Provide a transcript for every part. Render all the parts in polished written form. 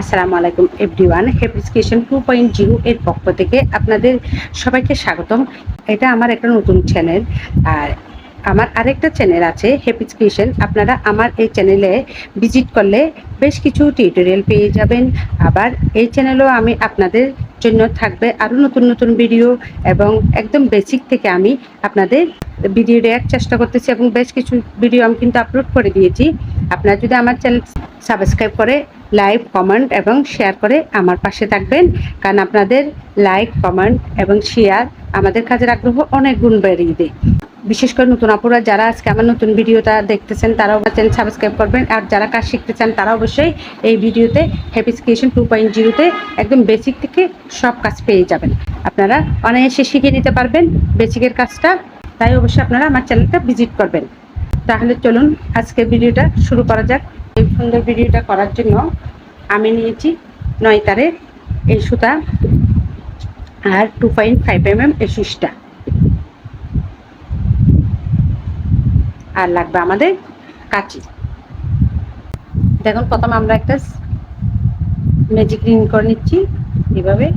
আসসালামু আলাইকুম এভরিওয়ান। হেপিস্কেশন 2.0 এর পক্ষ থেকে আপনাদের সবাইকে স্বাগতম। এটা আমার একটা নতুন চ্যানেল, আর আমার আরেকটা চ্যানেল আছে হেপিস্কেশন। আপনারা আমার এই চ্যানেলে ভিজিট করলে বেশ কিছু টিউটোরিয়াল পেয়ে যাবেন। আবার এই চ্যানেলেও আমি আপনাদের জন্য থাকবে আরও নতুন নতুন ভিডিও, এবং একদম বেসিক থেকে আমি আপনাদের ভিডিও দেওয়ার চেষ্টা করতেছি, এবং বেশ কিছু ভিডিও আমি কিন্তু আপলোড করে দিয়েছি। আপনারা যদি আমার চ্যানেল সাবস্ক্রাইব করে লাইক, কমেন্ট এবং শেয়ার করে আমার পাশে থাকবেন, কারণ আপনাদের লাইক, কমেন্ট এবং শেয়ার আমাদের কাজের আগ্রহ অনেক গুণ বাড়িয়ে দেয়। বিশেষ করে নতুন আপুরা যারা আজকে আমার নতুন ভিডিওটা দেখতেছেন তারাও আমার চ্যানেল সাবস্ক্রাইব করবেন, আর যারা কাজ শিখতে চান তারা অবশ্যই এই ভিডিওতে হেপিস্কেশন 2.0-তে একদম বেসিক থেকে সব কাজ পেয়ে যাবেন। আপনারা অনায়াসে শিখে নিতে পারবেন বেসিকের কাজটা, তাই অবশ্যই আপনারা আমার চ্যানেলটা ভিজিট করবেন। তাহলে চলুন আজকের ভিডিওটা শুরু করা যাক। এই সুন্দর ভিডিওটা করার জন্য আমি নিয়েছি 9 তারের এই সুতা আর 2.5 mm এই সুইচটা, আর লাগবে আমাদের কাঁচি। দেখুন, প্রথমে আমরা একটা ম্যাজিক রিং করে নিচ্ছি এভাবে।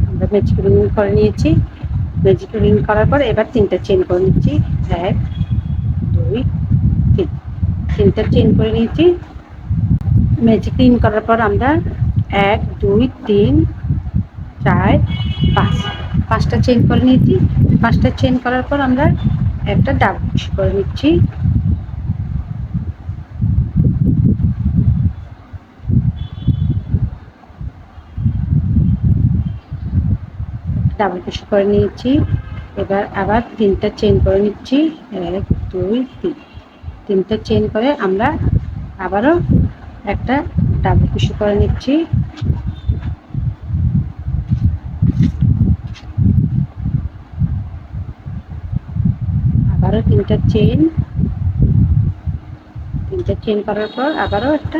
আমরা ম্যাজিক রিং করে নিয়েছি। ম্যাজিক রিং করার পর এবার 3টা চেন করে নিচ্ছি। 1 2 3, 3টা চেন করে নিয়েছি। ম্যাজিক রিং করার পর আমরা 1 2 3 4 5, 5টা চেন করে নিয়েছি। 5টা চেন করার পর আমরা একটা ডাবল ক্রোশে করে নিচ্ছি। ডাবল ক্রোশে করে নিয়েছি। এবার আবার 3টা চেন করে নিচ্ছি। 1 2 3, 3টা চেন করে আমরা আবারও একটা ডাবল ক্রোশে করে নিচ্ছি। আবারও 3টা চেন, 3টা চেন করার পর আবারও একটা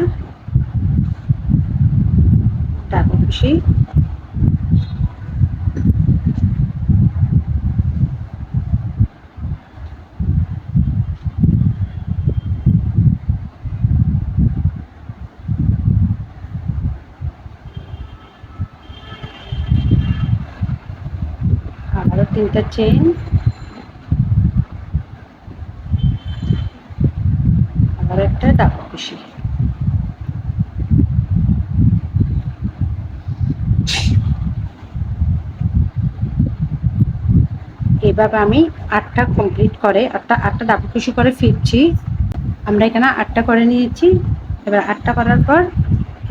ডাবল ক্রোশে। আবারও 3টা চেন, আবার একটা ডাবল ক্রোশে। এভাবে আমি 8টা কমপ্লিট করে 8টা ডাবল ক্রোশে করে ফিরছি। আমরা এখানে 8টা করে নিয়েছি। এবার 8টা করার পর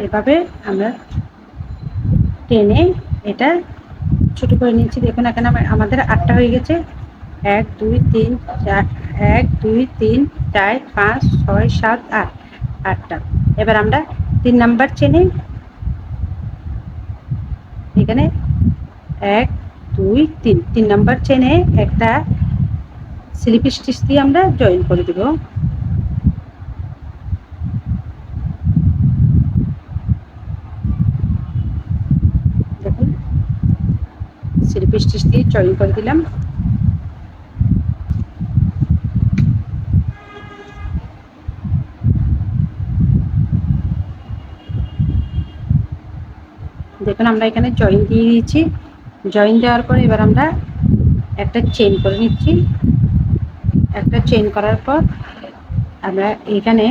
এভাবে আমরা টেনে এটা ছোট করে নিয়েছি। দেখুন এখানে আমাদের 8টা হয়ে গেছে। 1 2 3 4, 1 2 3 4 5 6 7 8, 8টা। এবার আমরা 3 নাম্বার চেনে এখানে 1 2 3, 3 নাম্বার চেনে একটা স্লিপ স্টিচ দিয়ে আমরা জয়েন করে দেব। দেখুন, স্লিপ স্টিচ দিয়ে জয়েন করে দিলাম। দেখুন আমরা এখানে জয়েন দিয়ে দিয়েছি। জয়েন দেওয়ার পর এবার আমরা একটা চেন করে নিচ্ছি। একটা চেন করার পর আমরা এখানে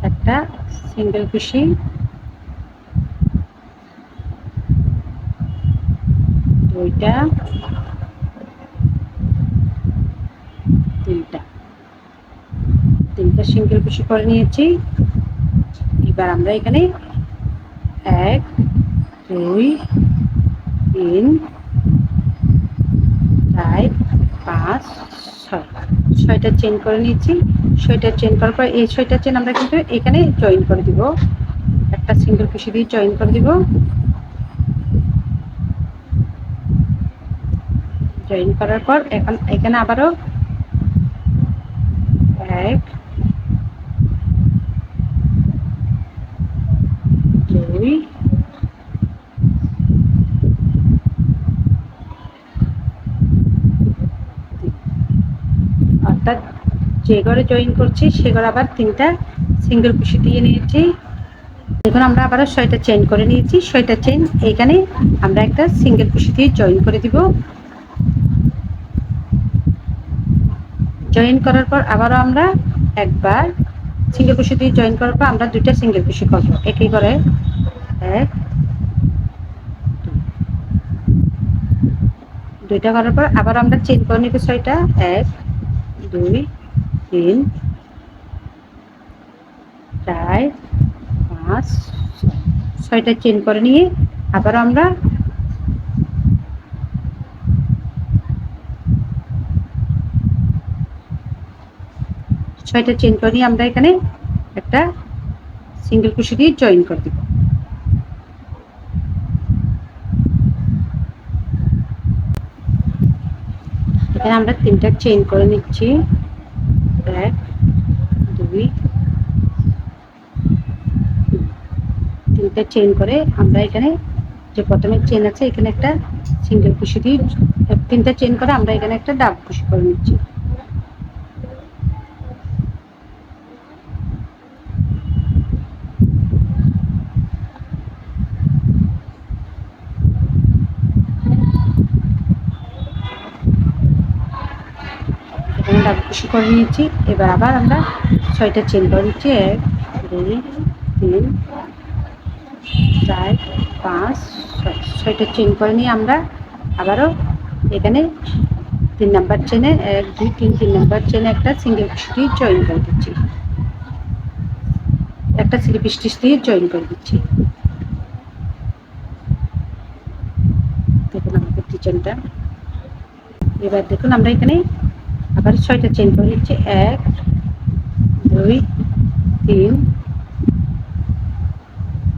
একটা সিঙ্গেল ক্রোশে, দুইটা, 3টা সিঙ্গেল ক্রোশে করে নিয়েছি। এবার আমরা এখানে 1 2 3 4 5 6, 6টা চেন করে নিয়েছি। 6টা চেন করার পর এই 6টা চেন আমরা কিন্তু এখানে জয়েন করে দিব। একটা সিঙ্গেল ক্রোশে দিয়ে জয়েন করে দিব। জয়েন করার পর এখন এখানে আবারও 1 2 অর্থাৎ যে ঘরে জয়েন করছি সে ঘরে আবার 3টা সিঙ্গেল কুশি দিয়ে নিয়েছি। এখন আমরা আবারও 6টা চেইন করে নিয়েছি। 6টা চেইন এখানে আমরা একটা সিঙ্গেল কুশি দিয়ে জয়েন করে দিব। জয়েন করার পর আবারও আমরা একবার সিঙ্গেল কুশি দিয়ে জয়েন করার পর আমরা 2টা সিঙ্গেল কুশি করব একই করে। 1 2টা করার পর আবার আমরা চেইন করে নিব 6টা। 1 2 3 4 5 6টা চেইন করে নিয়ে আবার আমরা 6টা চেইন করে নিয়ে আমরা এখানে একটা সিঙ্গেল কুশি দিয়ে জয়েন করে দিব। এখানে আমরা 3টা চেইন করে নিচ্ছি। 1 2 3টা চেইন করে আমরা এখানে যে প্রথমে চেইন আছে এখানে একটা সিঙ্গেল কুশি দিয়ে 3টা চেইন করে আমরা এখানে একটা ডাবল কুশি করে নিচ্ছি। এখানে ডাবল কুশি করে নিয়েছি। এবার আবার আমরা 6টা চেইন করে নিচ্ছি। 1 2 3 4 5 6টা চেইন করে নিয়ে আমরা আবারও এখানে 3 নাম্বার চেনে 1 2 3 3 নাম্বার চেনে একটা সিঙ্গেল কুশি দিয়ে জয়েন করে দিচ্ছি। একটা স্লিপ স্টিচ দিয়ে জয়েন করে দিচ্ছি। দেখুন আমাদের ডিজাইনটা। এবার দেখুন আমরা এখানে আবার 6টা চেইন করে নিচ্ছি। 1 2 3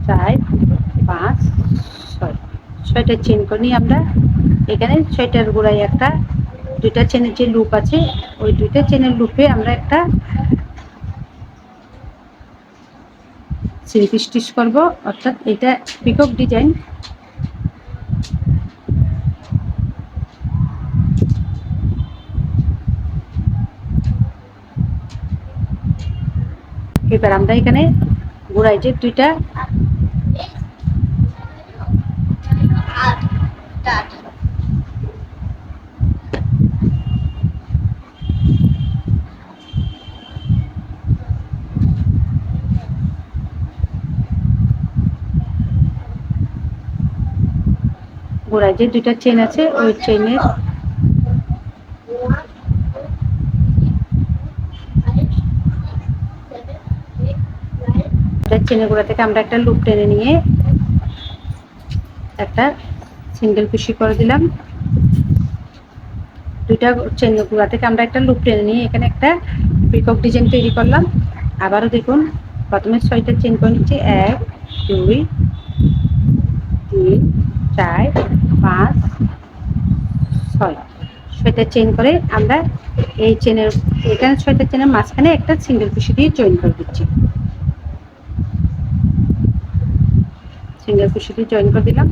4 5 6 6টা চেইন করে নিয়ে আমরা এখানে 6টার গোড়ায় একটা 2টা চেনের যে লুপ আছে ওই 2টা চেনের লুপে আমরা একটা স্লিপ স্টিচ করব। অর্থাৎ এটা পিকক ডিজাইন। এবার আমরা এখানে গোড়ায় যে 2টা গোড়ায় যে 2টা চেন আছে ওই চেনের চেনের গোড়া থেকে আমরা একটা লুপ টেনে নিয়ে একটা সিঙ্গেল কুশি করে দিলাম। 2টা চেনের গোড়া থেকে আমরা একটা লুপ টেনে নিয়ে এখানে একটা পিকক ডিজাইন তৈরি করলাম। আবারও দেখুন প্রথমে 6টা চেন করে নিচ্ছি। 1 2 3 4 5 6 6টা চেন করে আমরা এই চেনের এখানে 6টা চেনের মাঝখানে একটা সিঙ্গেল কুশি দিয়ে জয়েন করে দিচ্ছি। সিঙ্গেল কুশি দিয়ে জয়েন করে দিলাম।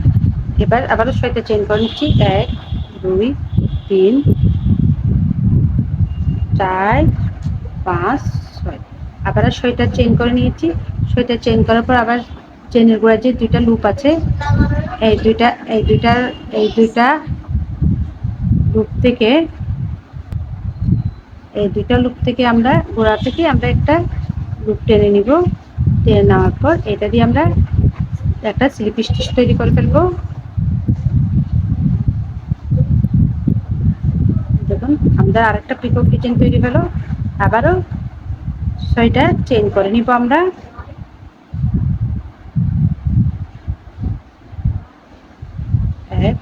এবার আবারও 6টা চেন করে নিচ্ছি। 1 2 3 4 5 6 আবার 6টা চেন করে নিয়েছি। 6টা চেন করার পর আবার চেনের গোড়ায় যে 2টা লুপ আছে এই দুইটা লুপ থেকে আমরা গোড়া থেকে আমরা একটা লুপ টেনে নিব। টেনে নেওয়ার পর এটা দিয়ে আমরা একটা স্লিপ স্টিচ তৈরি করে ফেলবো। দেখুন আমরা আরেকটা পিকক ডিজাইন তৈরি হলো। আবারও 6টা চেন করে নিব আমরা। 1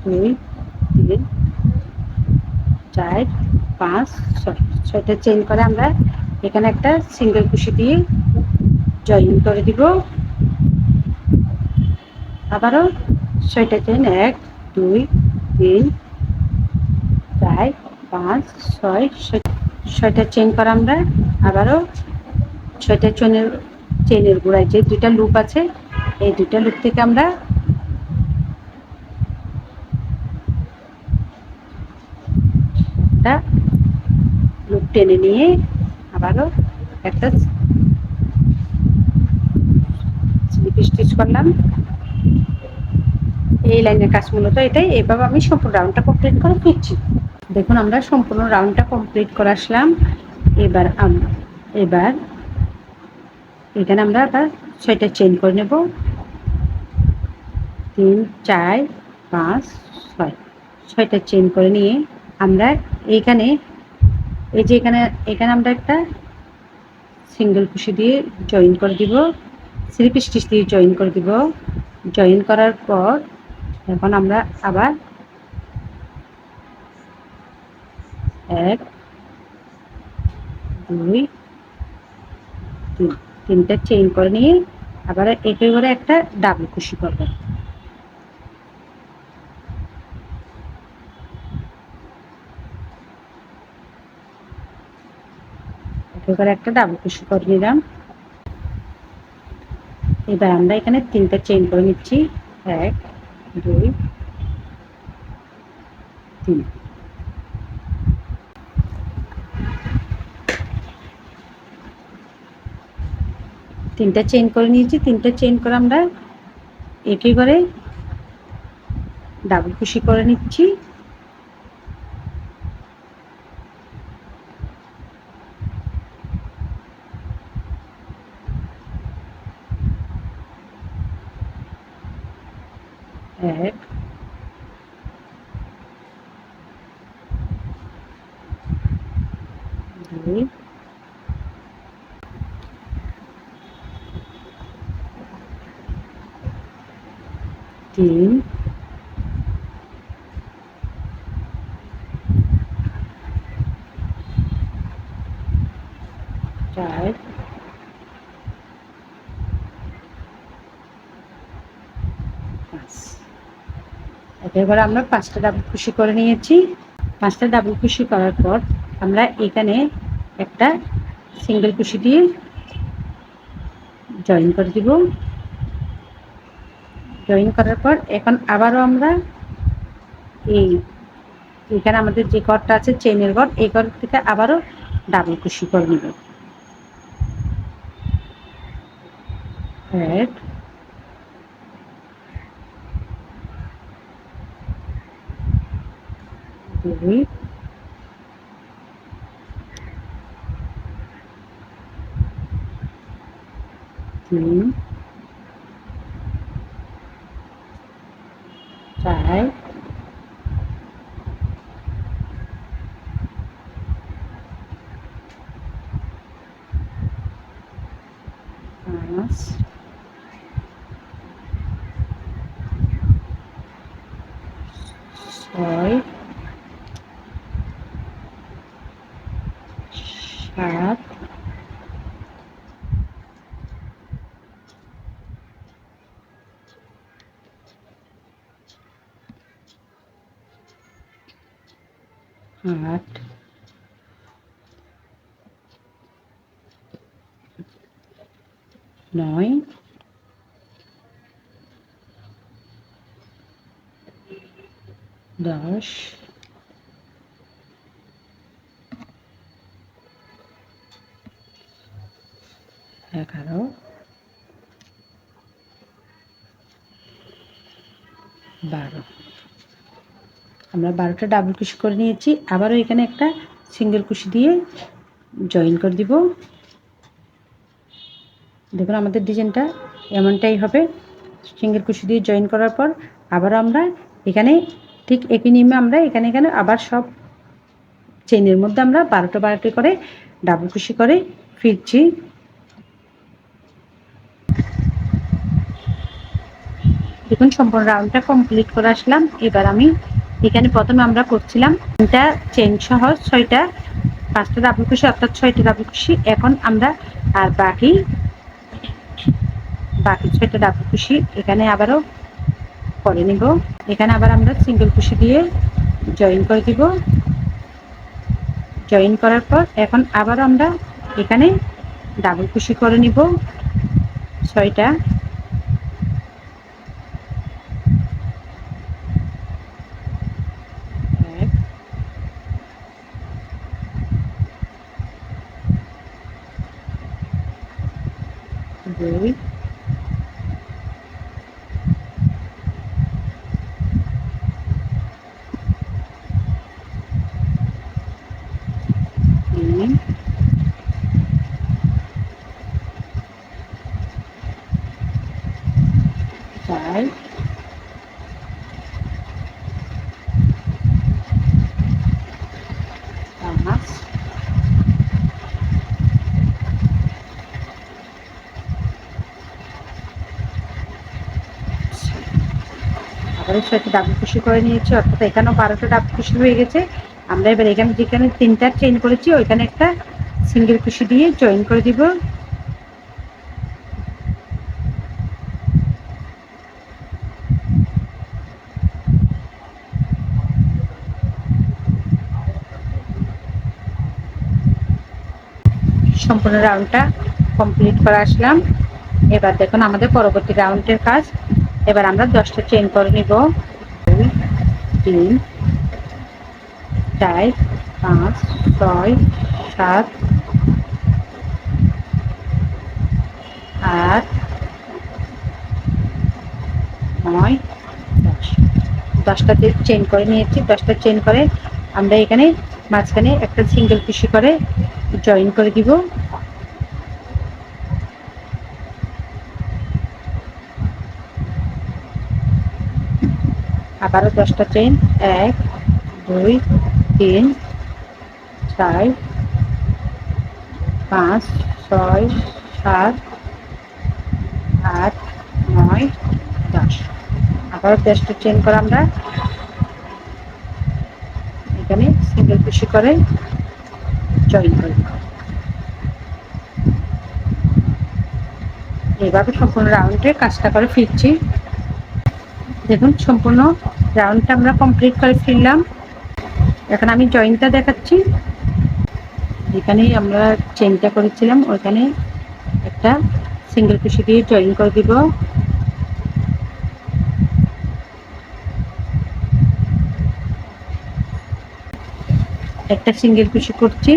2 3 4 5 6 6টা চেন করে আমরা এখানে একটা সিঙ্গেল কুশি দিয়ে জয়েন করে দিব। আবারও 6টা চেন 1 2 3 4 5 6 ছয়টা চেইন করা আমরা আবারও ছয়টা চেনের গোড়ায় যে দুইটা লুপ আছে এই দুইটা লুপ থেকে আমরা একটা লুপ টেনে নিয়ে আবারও একটা স্লিপ স্টিচ করলাম। এই লাইনের কাজ মূলত এটাই। এভাবে আমি সম্পূর্ণ রাউন্ডটা কমপ্লিট করে ফিরছি। দেখুন আমরা সম্পূর্ণ রাউন্ডটা কমপ্লিট করে আসলাম। এবার এখানে আমরা আবার 6টা চেইন করে নেব। 3 4 5 6 6টা চেইন করে নিয়ে আমরা এইখানে এই যে এখানে আমরা একটা সিঙ্গেল কুশি দিয়ে জয়েন করে দিব, স্লিপ স্টিচ দিয়ে জয়েন করে দিব। জয়েন করার পর এখন আমরা আবার 1 2 3 তিনটা চেইন করে নিয়ে আবার একে করে একটা ডাবল কুশি করব। একে করে একটা ডাবল কুশি করে নিলাম। এবার আমরা এখানে তিনটা চেইন করে নিচ্ছি, 1 2 3। তিনটা চেইন করে নিয়েছি। তিনটা চেইন করে আমরা একে করে ডাবল কুশি করে নিচ্ছি। এক দুই তিন চার পাঁচ। এবার আমরা 5টা ডাবল কুশি করে নিয়েছি। 5টা ডাবল কুশি করার পর আমরা এখানে একটা সিঙ্গেল কুশি দিয়ে জয়েন করে দিব। জয়েন করার পর এখন আবারও আমরা এখানে আমাদের যে ঘরটা আছে চেইনের ঘর, এই ঘর থেকে আবারও ডাবল কুশি করে নিব। 1 2 3 4 5 6 7 8 9 10 11 12। আমরা 12টা ডাবল কুশি করে নিয়েছি। আবারও এখানে একটা সিঙ্গেল কুশি দিয়ে জয়েন করে দিব। দেখুন আমাদের ডিজাইনটা এমনটাই হবে। সিঙ্গেল কুশি দিয়ে জয়েন করার পর আবার আমরা এখানে ঠিক একই নিয়মে আমরা এখানে আবার সব চেইনের মধ্যে আমরা 12টা করে ডাবল কুশি করে ফিরছি। দেখুন সম্পূর্ণ রাউন্ডটা কমপ্লিট করে আসলাম। এবার আমি এখানে প্রথমে আমরা করছিলাম 3টা চেইন সহ 5টা ডাবল কুশি অর্থাৎ 6টা ডাবল কুশি। এখন আমরা আর বাকি 6টা ডাবল কুশি এখানে আবারও করে নিব। এখানে আবার আমরা সিঙ্গেল কুশি দিয়ে জয়েন করে দিব। জয়েন করার পর এখন আবার আমরা এখানে ডাবল কুশি করে নিব 6টা। এক, দুই, তিন, চার, পাঁচ, আবারও 6টা ডাবল কুশি করে নিয়েছি, অর্থাৎ এখানেও 12টা ডাবল কুশি হয়ে গেছে। আমরা এবার এখানে যেখানে 3টা চেইন করেছি ওইখানে একটা সিঙ্গেল কুশি দিয়ে জয়েন করে দিব। সম্পূর্ণ রাউন্ডটা কমপ্লিট করে আসলাম। এবার দেখুন আমাদের পরবর্তী রাউন্ডের কাজ। এবার আমরা 10টা চেইন করে নিব। 2, 3, 4, 5, 6, 7, 8, 9, 10। 10টা চেইন করে নিয়েছি। 10টা চেইন করে আমরা এখানে মাঝখানে একটা সিঙ্গেল কুশি করে জয়েন করে দিব। আবারও 10টা চেইন, 1, 2, 3, 4, 5, 6, 7, 8, 9, 10। আবারও 10টা চেইন করে আমরা এখানে সিঙ্গেল কুশি করে জয়েন করে দিব। এইভাবে সম্পূর্ণ রাউন্ডে কাজটা করে ফিরছি। দেখুন সম্পূর্ণ রাউন্ডটা আমরা কমপ্লিট করে ফিরলাম। এখন আমি জয়েনটা দেখাচ্ছি। যেখানে আমরা চেইনটা করেছিলাম ওইখানে একটা সিঙ্গেল কুশি দিয়ে জয়েন করে দিব। একটা সিঙ্গেল কুশি করছি।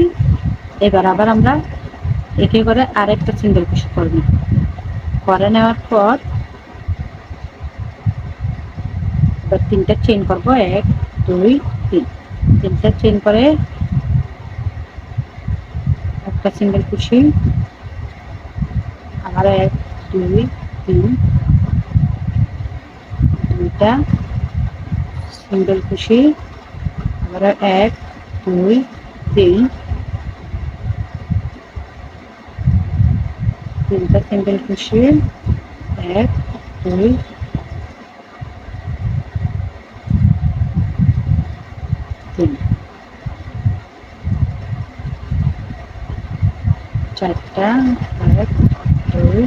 এবার আবার আমরা একে করে আরেকটা সিঙ্গেল কুশি করে নিব। করে নেওয়ার পর এবার 3টা চেইন করব। 1, 2, 3। 3টা চেইন করে একটা সিঙ্গেল কুশি, আবার 1, 2, 3, 2টা সিঙ্গেল কুশি, আবার 1, 2, 3, 3টা সিঙ্গেল কুশি, 1, 2, 3, 4টা, 1, 2,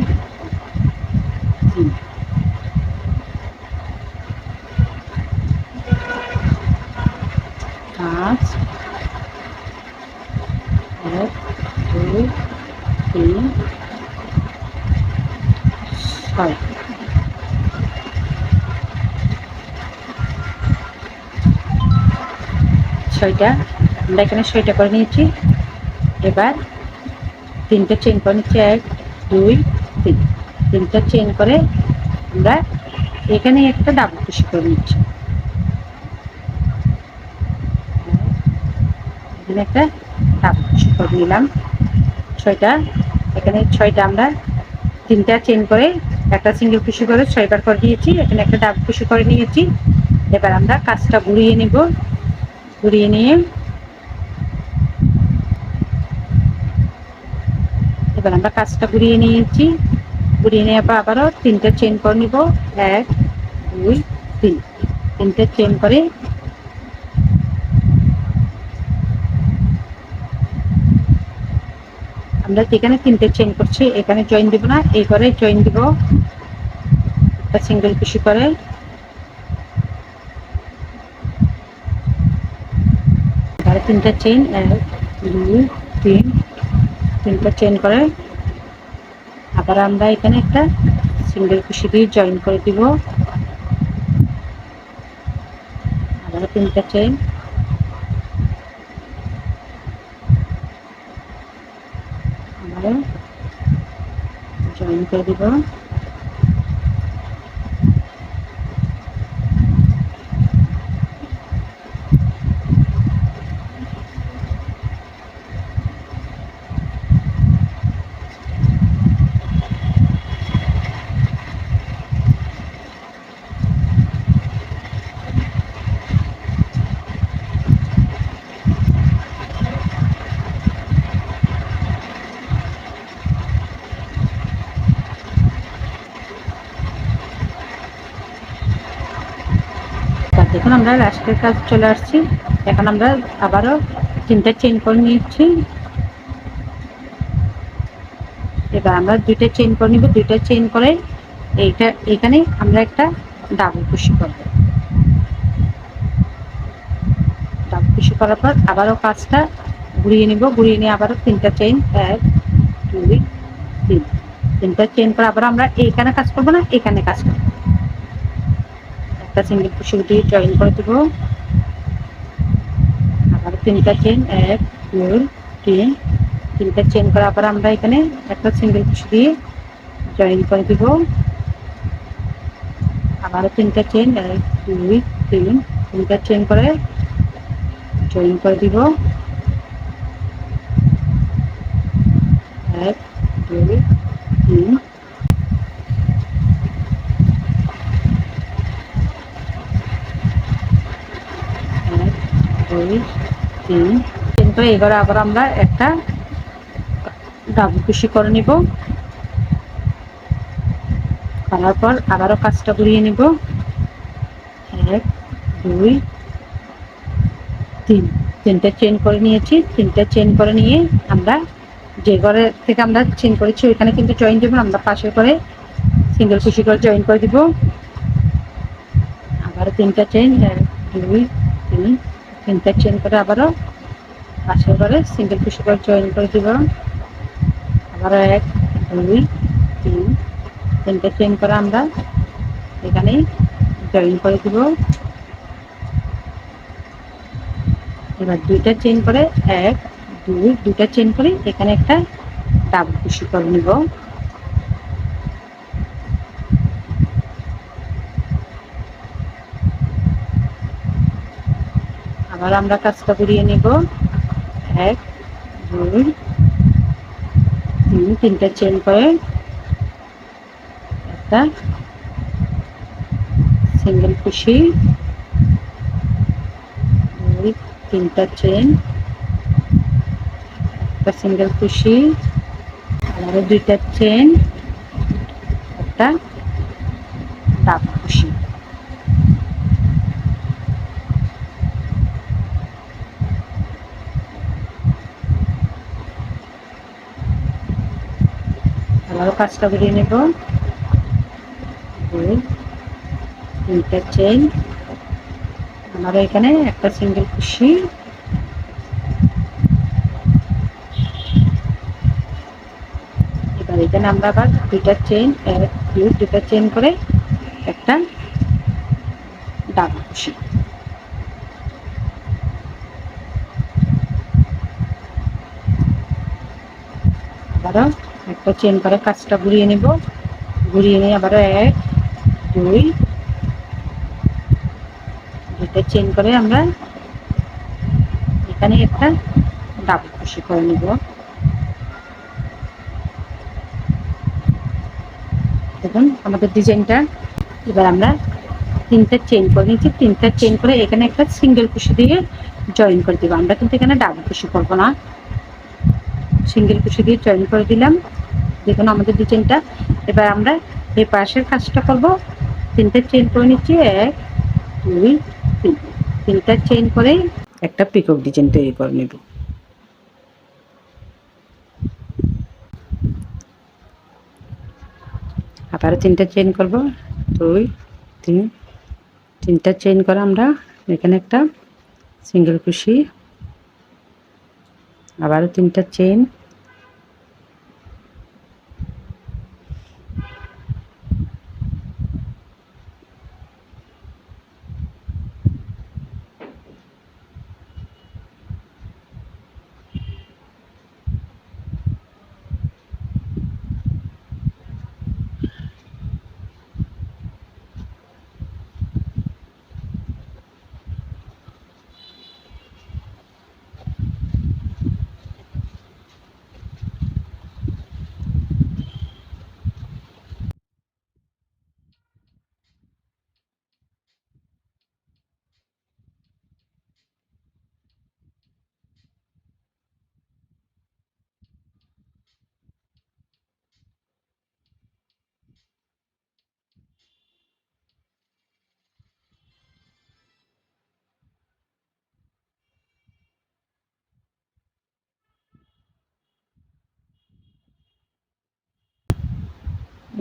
3, 5, 1, 2, 3, 6। 6টা আমরা এখানে 6টা করে নিয়েছি। এবার 3টা চেইন করে নিচ্ছি। 1, 2, 3। 3টা চেইন করে আমরা এখানে একটা ডাবল কুশি করে নিচ্ছি। এখানে একটা ডাবল কুশি করে নিলাম। 6টা এখানে 6টা আমরা 3টা চেইন করে একটা সিঙ্গেল কুশি করে 6বার করে দিয়েছি। এখানে একটা ডাবল কুশি করে নিয়েছি। এবার আমরা কাজটা ঘুরিয়ে নিব। ঘুরিয়ে নিয়ে এবার আমরা কাজটা ঘুরিয়ে নিয়েছি। ঘুরিয়ে নেওয়ার পর আবারও 3টা চেইন করে নিব। 1, 2, 3। 3টা চেইন করে আমরা যেখানে 3টে চেইন করছি এখানে জয়েন দিব না, এই ঘরে জয়েন দিব একটা সিঙ্গেল কুশি করে। এবারে 3টা চেইন, 1, দুই তিন, তিনটা চেন করে আবার আমরা এখানে একটা সিঙ্গেল কুশি দিয়ে জয়েন করে দিব। আবার তিনটা চেন, আবারও জয়েন করে দিব। দেখুন আমরা লাস্টের কাজ চলে আসছি। এখন আমরা আবারও তিনটা চেন করে নিচ্ছি। এবার আমরা দুইটা চেন করে নিব। দুইটা চেন করে এখানে আমরা একটা ডাবল কুশি করব। ডাবল কুশি করার পর আবারও কাজটা ঘুরিয়ে নিব। ঘুরিয়ে নিয়ে আবারও তিনটা চেন, এক দুই তিন, তিনটা চেন করে আবার আমরা এইখানে কাজ করবো না, এখানে কাজ করবো। একটা সিঙ্গেল কুশি দিয়ে জয়েন করে দেব। আবার তিনটা চেন, এক দুই তিন, তিনটা চেন করে আবার আমরা এখানে একটা সিঙ্গেল কুশি দিয়ে জয়েন করে দিব। আবারও তিনটা চেন, এক দুই তিন, তিনটা চেন করে জয়েন করে দিব। এক দুই তিন, এক দুই তিন, চেন করে এবার আবার আমরা একটা ডাবল কুশি করে নিব। করার পর আবারও কাজটা ঘুরিয়ে নিব। এক দুই তিন, তিনটা চেন করে নিয়েছি। তিনটা চেন করে নিয়ে আমরা যে ঘরে থেকে আমরা চেন করেছি ওইখানে কিন্তু জয়েন দেবো। আমরা পাশে করে সিঙ্গেল কুশি করে জয়েন করে দিব। আবার তিনটা চেন, এক দুই তিন, তিনটা চেন করে আবারও পাশে করে সিঙ্গেল কুশি করে জয়েন করে দিব। আবারও এক দুই তিন, তিনটা চেন করে আমরা এখানে জয়েন করে দিব। এবার দুইটা চেন করে, এক দুই, দুইটা চেন করে এখানে একটা ডাবল কুশি করে নিব। আবার আমরা কাজটা ঘুরিয়ে নিব। এক দুই তিন, তিনটা চেন করে একটা সিঙ্গেল কুশি, দুই তিনটা চেন, একটা সিঙ্গেল কুশি, আবারও দুইটা চেন, একটা ডাবল কুশি। আবারও কাজটা ঘুরিয়ে নেব। দুই তিনটা চেন, আমারও এখানে একটা সিঙ্গেল কুশি, এবার এখানে আমরা আবার দুইটা চেন, এক দুই, দুইটা চেন করে একটা ডাবল কুশি। আবারও একটা চেন করে কাজটা ঘুরিয়ে নেব। ঘুরিয়ে নিয়ে আবারও এক দুই, দুইটা চেন করে আমরা এখানে একটা ডাবল কুশি করে নেব। দেখুন আমাদের ডিজাইনটা। এবার আমরা তিনটা চেন করে নিচ্ছি। তিনটা চেন করে এখানে একটা সিঙ্গেল কুশি দিয়ে জয়েন করে দিব। আমরা কিন্তু এখানে ডাবল কুশি করব না, সিঙ্গেল কুশি দিয়ে জয়েন করে দিলাম। দেখুন আমাদের ডিজাইনটা। এবার আমরা এই পাশের কাজটা করব। তিনটা চেন করে নিচ্ছি, এক দুই তিন, তিনটা চেন করে একটা পিকক ডিজাইন তৈরি করে নেব। আবারও তিনটা চেন করব, দুই তিন, তিনটা চেন করে আমরা এখানে একটা সিঙ্গেল কুশি, আবারও 3টা চেইন,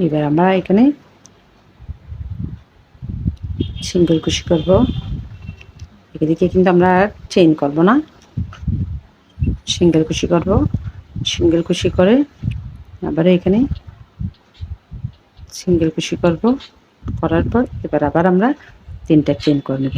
এবার আমরা এখানে সিঙ্গেল কুশি করব। এদিকে কিন্তু আমরা চেইন করব না, সিঙ্গেল কুশি করব। সিঙ্গেল কুশি করে আবার এখানে সিঙ্গেল কুশি করব, করার পর এবার আবার আমরা 3টা চেইন করে নেব।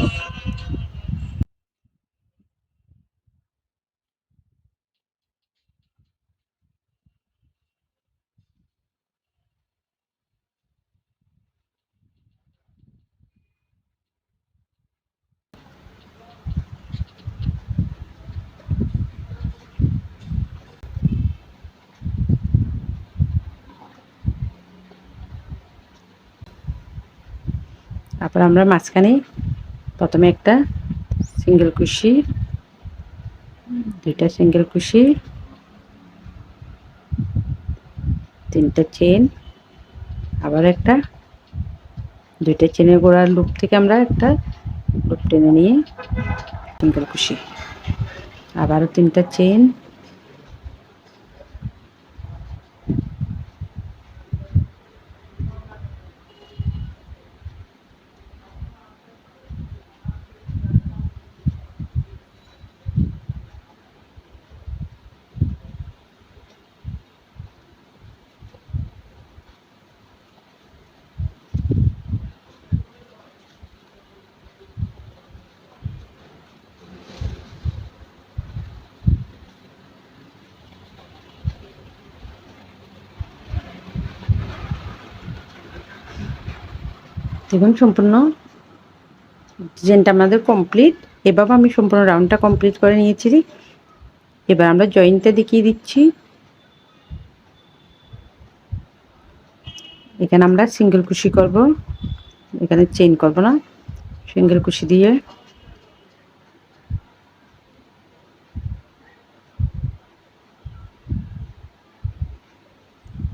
তারপর আমরা মাঝখানে প্রথমে একটা সিঙ্গেল কুশি, 2টা সিঙ্গেল কুশি, 3টা চেইন, আবার একটা 2টা চেনের গোড়ার লুপ থেকে আমরা একটা লুপ টেনে নিয়ে সিঙ্গেল কুশি, আবারও 3টা চেইন, দেখুন সম্পূর্ণ ডিজাইনটা আমাদের কমপ্লিট। এভাবে আমি সম্পূর্ণ রাউন্ডটা কমপ্লিট করে নিয়েছি। এবার আমরা জয়েন্টটা দেখিয়ে দিচ্ছি। এখানে আমরা সিঙ্গেল কুশি করব, এখানে চেইন করব না, সিঙ্গেল কুশি দিয়ে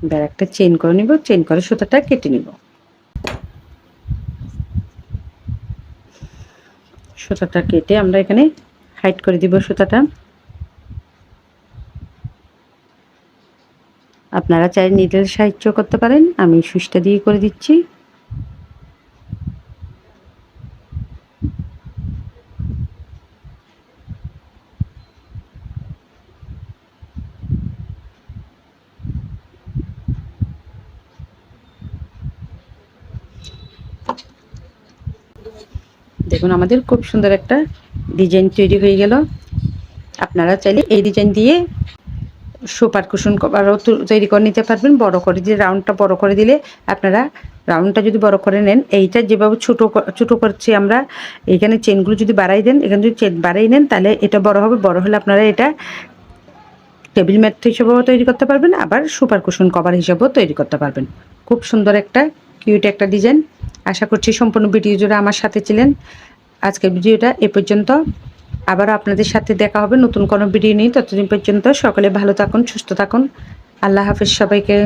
এবার একটা চেইন করে নিব, চেইন করে সুতাটা কেটে নিব। সুতাটা কেটে আমরা এখানে হাইড করে দিব সুতাটা। আপনারা চাইলে নিডেল সাহায্য করতে পারেন, আমি সুইচটা দিয়ে করে দিচ্ছি। দেখুন আমাদের খুব সুন্দর একটা ডিজাইন তৈরি হয়ে গেল। আপনারা চাইলে এই ডিজাইন দিয়ে সুপার কুশন কভারও তৈরি করে নিতে পারবেন। বড় করে দিয়ে রাউন্ডটা বড় করে দিলে আপনারা রাউন্ডটা যদি বড় করে নেন, এইটা যেভাবে ছোটো করছি আমরা, এইখানে চেনগুলো যদি বাড়াই দেন, এখানে যদি চেন বাড়াই নেন তাহলে এটা বড় হবে। বড় হলে আপনারা এটা টেবিল ম্যাট হিসেবেও তৈরি করতে পারবেন, আবার সুপার কুশন কভার হিসেবেও তৈরি করতে পারবেন। খুব সুন্দর একটা কিউট একটা ডিজাইন। আশা করছি সম্পূর্ণ ভিডিও জুড়ে আমার সাথে ছিলেন। আজকের ভিডিওটা এ পর্যন্ত। আবারও আপনাদের সাথে দেখা হবে নতুন কোনো ভিডিও নিয়ে। ততদিন পর্যন্ত সকলে ভালো থাকুন, সুস্থ থাকুন। আল্লাহ হাফেজ সবাইকে।